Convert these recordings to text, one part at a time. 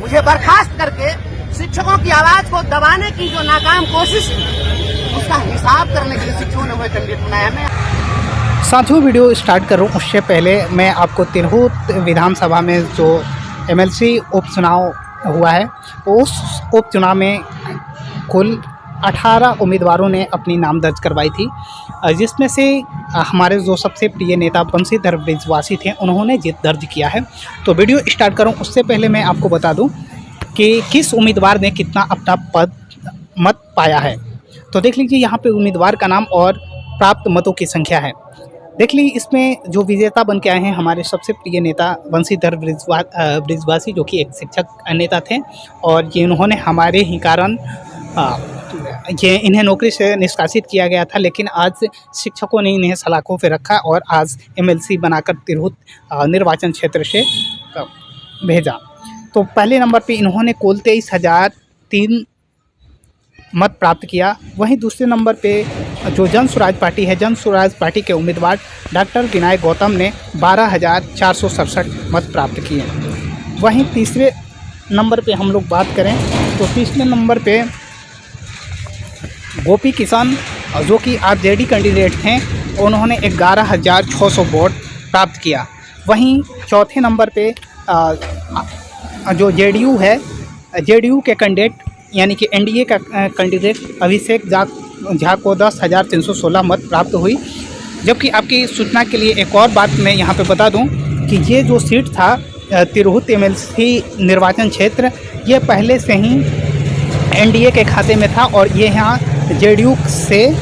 मुझे बर्खास्त करके शिक्षकों की आवाज को दबाने की जो नाकाम कोशिश उसका हिसाब करने के लिए शिक्षकों ने वह कैंडिडेट बनाया। मैं साथियों वीडियो स्टार्ट करूं उससे पहले मैं आपको तिरहुत विधानसभा में जो एमएलसी उपचुनाव हुआ है उस उपचुनाव में कुल 18 उम्मीदवारों ने अपनी नाम दर्ज करवाई थी, जिसमें से हमारे जो सबसे प्रिय नेता बंशीधर ब्रिजवासी थे उन्होंने जीत दर्ज किया है। तो वीडियो स्टार्ट करूं उससे पहले मैं आपको बता दूं कि किस उम्मीदवार ने कितना अपना मत पाया है। तो देख लीजिए यहाँ पे उम्मीदवार का नाम और प्राप्त मतों की संख्या है। देख लीजिए इसमें जो विजेता बन के आए हैं हमारे सबसे प्रिय नेता बंशीधर ब्रिजवासी, जो कि एक शिक्षक नेता थे और ये उन्होंने हमारे ही कारण इन्हें नौकरी से निष्कासित किया गया था, लेकिन आज शिक्षकों ने इन्हें सलाखों पे रखा और आज एमएलसी बनाकर तिरहुत निर्वाचन क्षेत्र से भेजा। तो पहले नंबर पे इन्होंने कुल 23,003 मत प्राप्त किया। वहीं दूसरे नंबर पे जो जन स्वराज पार्टी है, जन स्वराज पार्टी के उम्मीदवार डॉक्टर विनायक गौतम ने 12,467 मत प्राप्त किए। वहीं तीसरे नंबर पे हम लोग बात करें तो तीसरे नंबर पे गोपी किशन, जो कि आरजेडी कैंडिडेट थे, उन्होंने 11,600 वोट प्राप्त किया। वहीं चौथे नंबर पे जो जेडीयू है, जेडीयू के कैंडिडेट यानी कि एनडीए का कैंडिडेट अभिषेक झा को 10,316 मत प्राप्त हुई। जबकि आपकी सूचना के लिए एक और बात मैं यहाँ पे बता दूँ कि ये जो सीट था तिरहुत एमएलसी निर्वाचन क्षेत्र, ये पहले से ही एनडीए के खाते में था और ये यहाँ जेडीयू से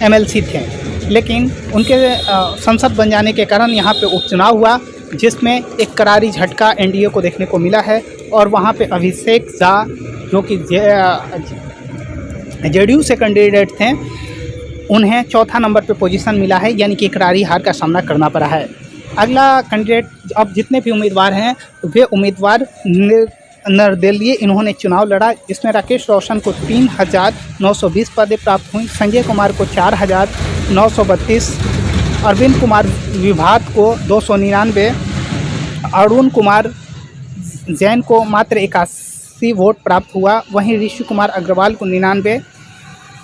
एमएलसी थे, लेकिन उनके संसद बन जाने के कारण यहाँ पे उपचुनाव हुआ, जिसमें एक करारी झटका एनडीए को देखने को मिला है। और वहाँ पे अभिषेक झा, जो कि जेडीयू से कैंडिडेट थे, उन्हें चौथा नंबर पे पोजीशन मिला है, यानी कि करारी हार का सामना करना पड़ा है। अगला कैंडिडेट, अब जितने भी उम्मीदवार हैं वे उम्मीदवार निर्दलीय इन्होंने चुनाव लड़ा, जिसमें राकेश रोशन को 3,920 पदें प्राप्त हुई, संजय कुमार को 4,932, अरविंद कुमार विभात को 299, अरुण कुमार जैन को मात्र 81 वोट प्राप्त हुआ। वहीं ऋषि कुमार अग्रवाल को 99,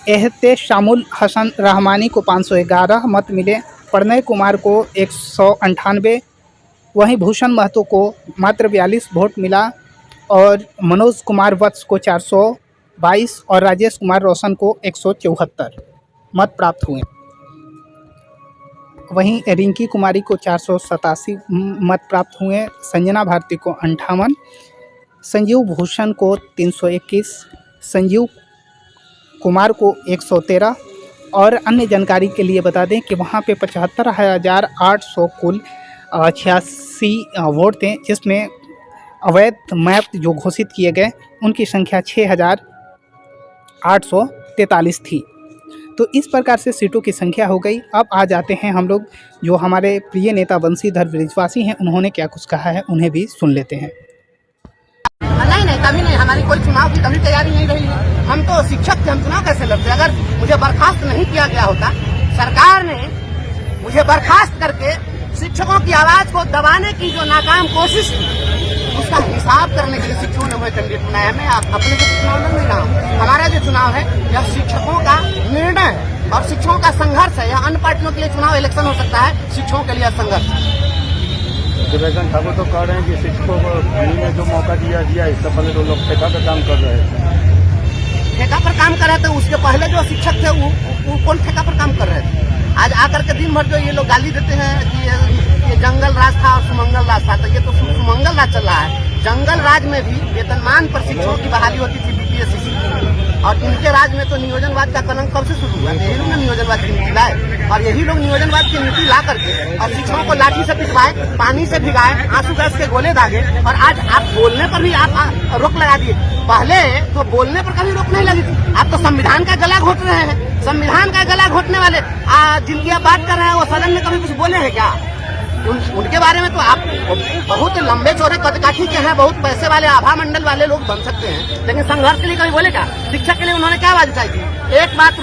एहतेशामुल हसन रहमानी को 511 मत मिले, प्रणय कुमार को 198, वहीं भूषण महतो को मात्र 42 वोट मिला और मनोज कुमार वत्स को 422 और राजेश कुमार रोशन को 174 मत प्राप्त हुए। वहीं रिंकी कुमारी को 487 मत प्राप्त हुए, संजना भारती को 58, संजीव भूषण को 321, संजीव कुमार को 113। और अन्य जानकारी के लिए बता दें कि वहां पे 75,800 कुल 86 वोट थे, जिसमें अवैध मैप जो घोषित किए गए उनकी संख्या 6,843 थी। तो इस प्रकार से सीटों की संख्या हो गई। अब आ जाते हैं हम लोग जो हमारे प्रिय नेता बंशीधर ब्रिजवासी हैं, उन्होंने क्या कुछ कहा है, उन्हें भी सुन लेते हैं। नहीं, कभी नहीं, हमारी कोई चुनाव की कभी तैयारी नहीं रही है। हम तो शिक्षक थे, हम चुनाव कैसे लड़ते? अगर मुझे बर्खास्त नहीं किया गया होता, सरकार ने मुझे बर्खास्त करके शिक्षकों की आवाज को दबाने की जो नाकाम कोशिश उसका हिसाब करने के लिए शिक्षकों ने वह कैंडिडेट बनाया। मैं अपने से चुनाव लड़ नहीं रहा हूँ। हमारा जो चुनाव है यह शिक्षकों का निर्णय है और शिक्षकों का संघर्ष है। यह अन्य पार्टियों के लिए चुनाव इलेक्शन हो सकता है, शिक्षकों के लिए संघर्ष। देवेंद्र ठाकुर तो कह रहे हैं कि शिक्षकों को फ्री में जो मौका दिया इससे पहले तो लोग ठेका पर काम कर रहे थे। ठेका पर काम कर रहे थे, उसके पहले जो शिक्षक थे वो कौन ठेका पर काम कर रहे थे? आज आकर के दिन भर जो ये लोग गाली देते हैं कि ये जंगल राज था और सुमंगल राज था, तो ये तो सुमंगल राज चल रहा है। जंगल राज में भी वेतनमान पर शिक्षकों की बहाली होती थी बीपीएससी की, और इनके राज में तो नियोजनवाद का कलंक कब से शुरू हुआ? यही लोग नियोजनवाद की नीति लाए और यही लोग नियोजनवाद की नीति ला करके और शिक्षकों को लाठी से पिटवाए, पानी से भिगाए, आंसू गैस के गोले दागे, और आज आप बोलने पर भी आप रोक लगा दिए। पहले तो बोलने पर कभी रोक नहीं लगी थी, आप तो संविधान का गला घोट रहे हैं। संविधान का गला घोटने वाले जिनकी आप बात कर रहे हैं वो सदन में कभी कुछ बोले हैं क्या? उनके बारे में तो आप बहुत लंबे चौड़े कदकाठी के हैं, बहुत पैसे वाले आभा मंडल वाले लोग बन सकते हैं, लेकिन संघर्ष के लिए कभी बोले क्या? शिक्षा के लिए उन्होंने क्या आवाज उठाई थी? एक बात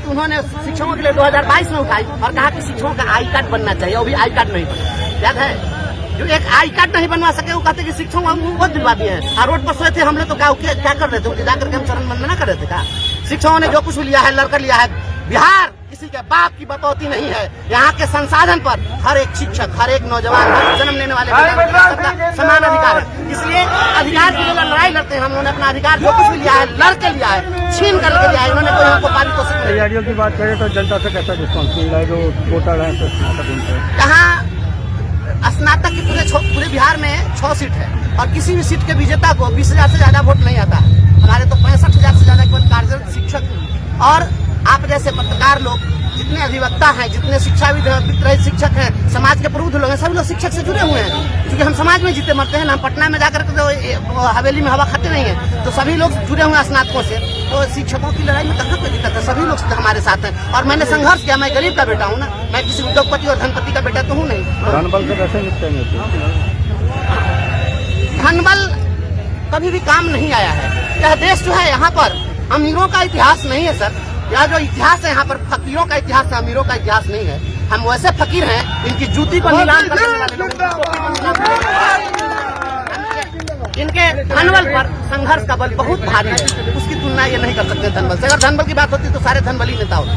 उन्होंने शिक्षकों के लिए 2022 में उठाई और कहा कि शिक्षकों का आई कार्ड बनना चाहिए, वो भी आई कार्ड नहीं बना, याद है? जो एक आई कार्ड नहीं बनवा सके वो कहते कि शिक्षक वो दिलवा दिए हैं। और रोड पर सोए थे हम लोग तो क्या कर रहे थे, उनके जाकर के हम चरण वंदना कर रहे थे क्या? शिक्षकों ने जो कुछ लिया है लड़का लिया है। बिहार किसी के बाप की बकौती नहीं है। यहाँ के संसाधन पर हर एक शिक्षक, हर एक नौजवान, हर जन्म लेने वाले सबका समान अधिकार है। इसलिए अधिकार के लिए लड़ाई लड़ते हैं। हम लोगों ने अपना अधिकार जो कुछ भी लिया है लड़ के लिया है, छीन करके लिया है। इन्होंने कोई हमको पारितोषिक नहीं। तैयारियों की बात करें तो जनता से कैसा रिस्पॉन्स मिल रहा है जो वोटर है? यहाँ स्नातक की पूरे बिहार में 6 सीट है और किसी भी सीट के विजेता को 20,000 से ज्यादा वोट नहीं आता। हमारे तो 65,000 से ज्यादा केवल कार्यरत शिक्षक और आप जैसे पत्रकार लोग, जितने अधिवक्ता हैं, जितने शिक्षाविद रहित शिक्षक हैं, समाज के प्रबुद्ध लोग हैं, सभी लोग शिक्षक से जुड़े हुए हैं। क्योंकि हम समाज में जीते मरते हैं ना, हम पटना में जाकर तो हवेली में हवा खाते नहीं है। तो सभी लोग जुड़े हुए हैं स्नातकों से। तो शिक्षकों की लड़ाई में कहाँ कोई दिक्कत है? सभी लोग हमारे साथ हैं और मैंने संघर्ष किया। मैं गरीब का बेटा हूँ ना, मैं किसी उद्योगपति और धनपति का बेटा तो हूँ नहीं। धनबल से कैसे निपटेंगे? धनबल कभी भी काम नहीं आया है। यह देश जो है यहाँ पर अमीरों का इतिहास नहीं है सर। यह जो इतिहास है यहाँ पर फकीरों का इतिहास है, अमीरों का इतिहास नहीं है। हम वैसे फकीर हैं इनकी जूती को नीलाम करने वाले लोग, इनके धनबल पर संघर्ष का बल बहुत भारी है। उसकी तुलना ये नहीं कर सकते धनबल से। अगर धनबल की बात होती तो सारे धनबली नेता होते।